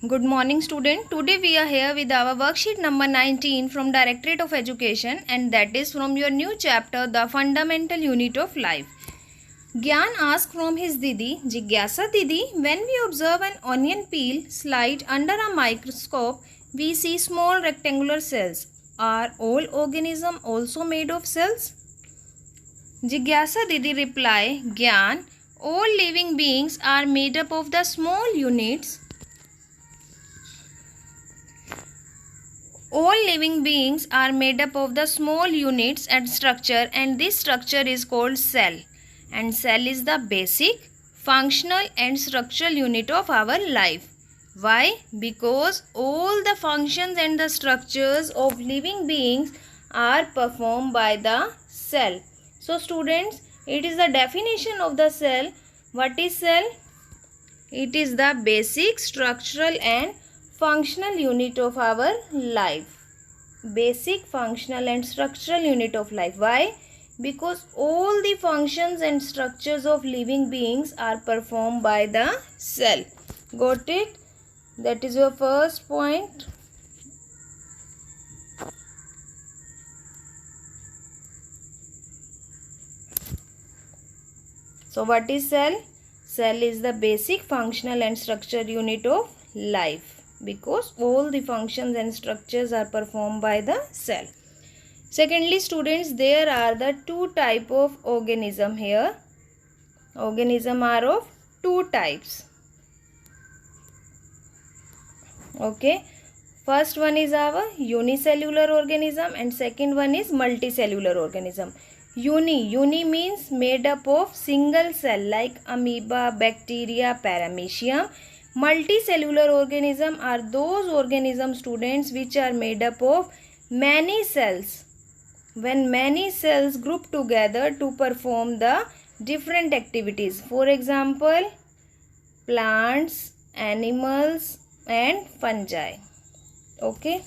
Good morning student. Today we are here with our worksheet number 19 from Directorate of Education, and that is from your new chapter, The Fundamental Unit of Life. Gyan asked from his Didi, Jigyasa Didi, when we observe an onion peel slide under a microscope, we see small rectangular cells. Are all organisms also made of cells? Jigyasa Didi reply, Gyan, all living beings are made up of the small units. All living beings are made up of the small units and structure, and this structure is called cell. And cell is the basic, functional and structural unit of our life. Why? Because all the functions and the structures of living beings are performed by the cell. So students, it is the definition of the cell. What is cell? It is the basic, structural and functional unit of our life. Basic, functional and structural unit of life. Why? Because all the functions and structures of living beings are performed by the cell. Got it? That is your first point. So what is cell? Cell is the basic, functional and structural unit of life, because all the functions and structures are performed by the cell. Secondly, students, there are the two type of organism here. Organism are of two types. Okay. First one is our unicellular organism and second one is multicellular organism. Uni means made up of single cell like amoeba, bacteria, paramecium. Multicellular organism are those organism, students, which are made up of many cells. When many cells group together to perform the different activities. For example, plants, animals and fungi. Okay.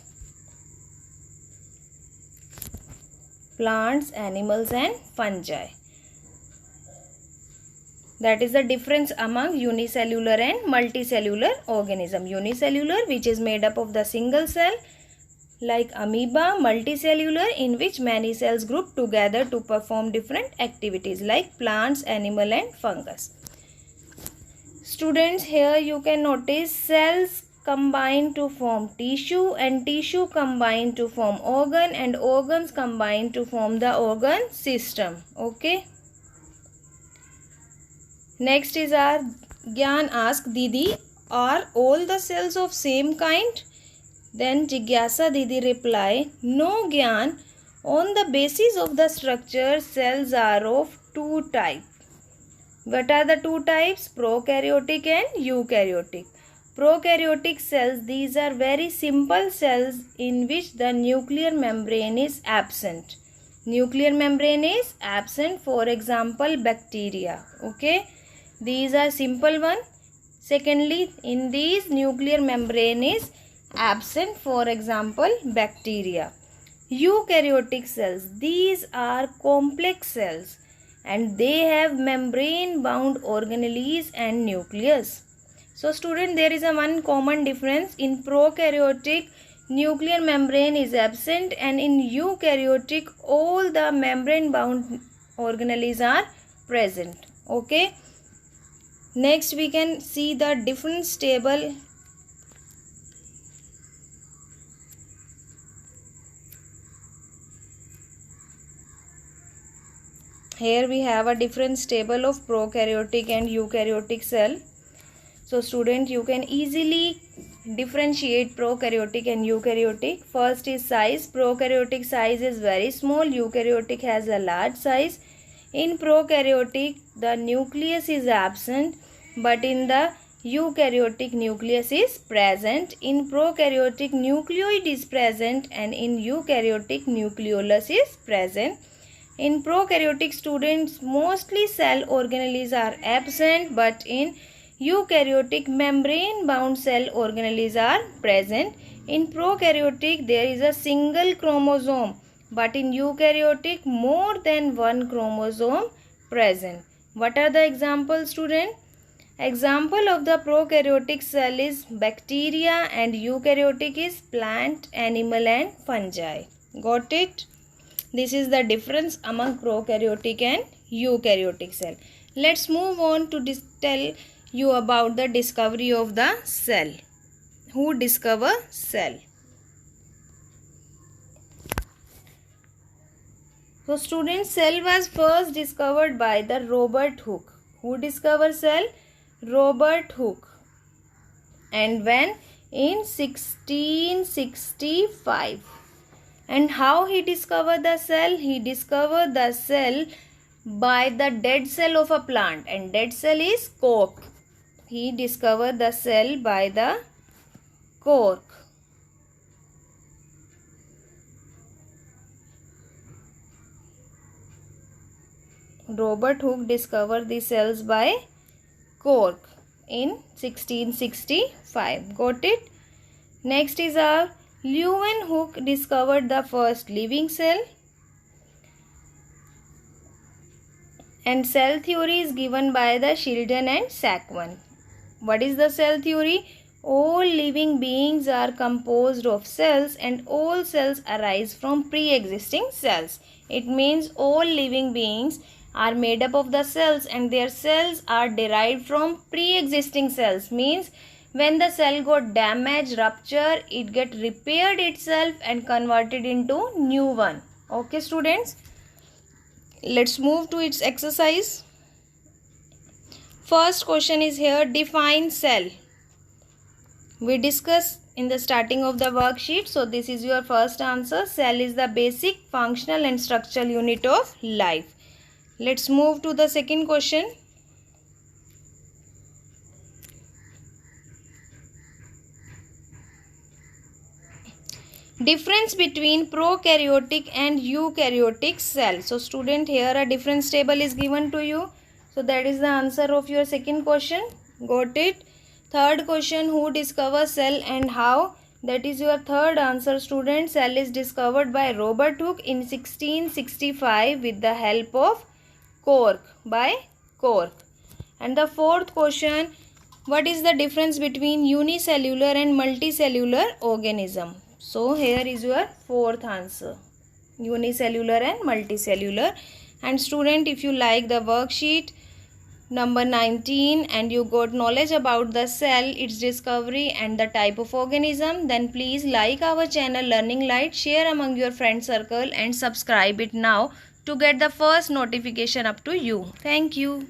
Plants, animals and fungi. That is the difference among unicellular and multicellular organism. Unicellular, which is made up of the single cell like amoeba. Multicellular, in which many cells group together to perform different activities like plants, animal and fungus. Students, here you can notice cells combine to form tissue and tissue combine to form organ and organs combine to form the organ system. Okay. Next is our Gyan ask Didi, are all the cells of same kind? Then Jigyasa Didi reply, no Gyan, on the basis of the structure cells are of two types. What are the two types? Prokaryotic and eukaryotic. Prokaryotic cells, these are very simple cells in which the nuclear membrane is absent. Nuclear membrane is absent, for example bacteria. Okay. These are simple one. Secondly, in these nuclear membrane is absent, for example bacteria. Eukaryotic cells, these are complex cells and they have membrane bound organelles and nucleus. So student, there is a one common difference. In prokaryotic, nuclear membrane is absent, and in eukaryotic all the membrane bound organelles are present. Okay. Next we can see the difference table. Here we have a difference table of prokaryotic and eukaryotic cell. So student, you can easily differentiate prokaryotic and eukaryotic. First is size. Prokaryotic size is very small. Eukaryotic has a large size. In prokaryotic, the nucleus is absent, but in the eukaryotic, nucleus is present. In prokaryotic, nucleoid is present, and in eukaryotic, nucleolus is present. In prokaryotic, students, mostly cell organelles are absent, but in eukaryotic, membrane bound cell organelles are present. In prokaryotic, there is a single chromosome, but in eukaryotic, more than one chromosome present. What are the examples, student? Example of the prokaryotic cell is bacteria and eukaryotic is plant, animal and fungi. Got it? This is the difference among prokaryotic and eukaryotic cell. Let's move on to tell you about the discovery of the cell. Who discover cell? So students, cell was first discovered by the Robert Hooke. Who discovered cell? Robert Hooke. And when? In 1665. And how he discovered the cell? He discovered the cell by the dead cell of a plant, and dead cell is cork. He discovered the cell by the cork. Robert Hooke discovered the cells by cork in 1665. Got it? Next is our Leeuwenhoek discovered the first living cell, and cell theory is given by the Sheldon and Sackman. What is the cell theory? All living beings are composed of cells and all cells arise from pre-existing cells. It means all living beings are made up of the cells and their cells are derived from pre-existing cells. Means when the cell got damaged, rupture, it get repaired itself and converted into new one. Okay students, let's move to its exercise. First question is here, define cell. We discussed in the starting of the worksheet, so this is your first answer. Cell is the basic functional and structural unit of life. Let's move to the second question. Difference between prokaryotic and eukaryotic cell. So student, here a difference table is given to you. So that is the answer of your second question. Got it? Third question, who discovered cell and how? That is your third answer student. Cell is discovered by Robert Hooke in 1665 with the help of cork, by cork. And the fourth question, what is the difference between unicellular and multicellular organism? So here is your fourth answer, unicellular and multicellular. And student, if you like the worksheet number 19 and you got knowledge about the cell, its discovery and the type of organism, then please like our channel Learning Light, share among your friend circle and subscribe it now to get the first notification up to you. Thank you.